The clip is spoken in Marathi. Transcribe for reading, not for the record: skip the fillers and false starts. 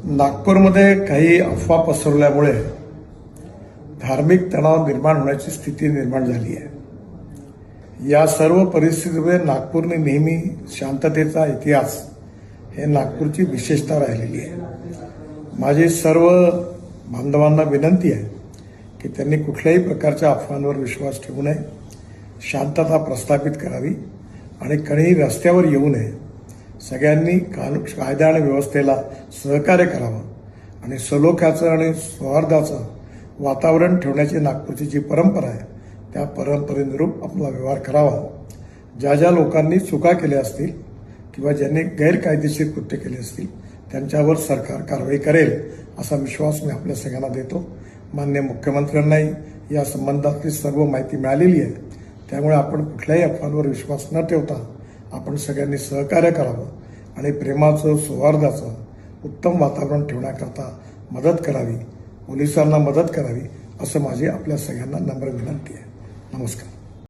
नागपूरमध्ये काही अफवा पसरवल्यामुळे धार्मिक तणाव निर्माण होण्याची स्थिती निर्माण झाली आहे। या सर्व परिस्थितीमध्ये नागपूरने नेहमी शांततेचा इतिहास हे नागपूरची विशेषता राहिलेली आहे। माझी सर्व बांधवांना विनंती आहे की त्यांनी कुठल्याही प्रकारच्या अफवांवर विश्वास ठेवू नये, शांतता प्रस्थापित करावी आणि कोणीही रस्त्यावर येऊ नये। सगळ्यांनी कायदा आणि व्यवस्थेला सहकार्य करावं आणि सलोख्याचं आणि सौहार्दाचं वातावरण ठेवण्याची नागपूरची जी परंपरा आहे त्या परंपरेनुरूप आपला व्यवहार करावा। ज्या ज्या लोकांनी चुका केल्या असतील किंवा ज्यांनी गैरकायदेशीर कृत्य केले असतील त्यांच्यावर सरकार कारवाई करेल असा विश्वास मी आपल्या सगळ्यांना देतो। माननीय मुख्यमंत्र्यांनाही या संबंधातली सर्व माहिती मिळालेली आहे, त्यामुळे आपण कुठल्याही अफवांवर विश्वास न ठेवता आपण सगळ्यांनी सहकार्य करावं आणि प्रेमाचं सौहार्दाचं उत्तम वातावरण ठेवण्याकरता मदत करावी, पोलिसांना मदत करावी असं माझी आपल्या सगळ्यांना नम्र विनंती आहे। नमस्कार।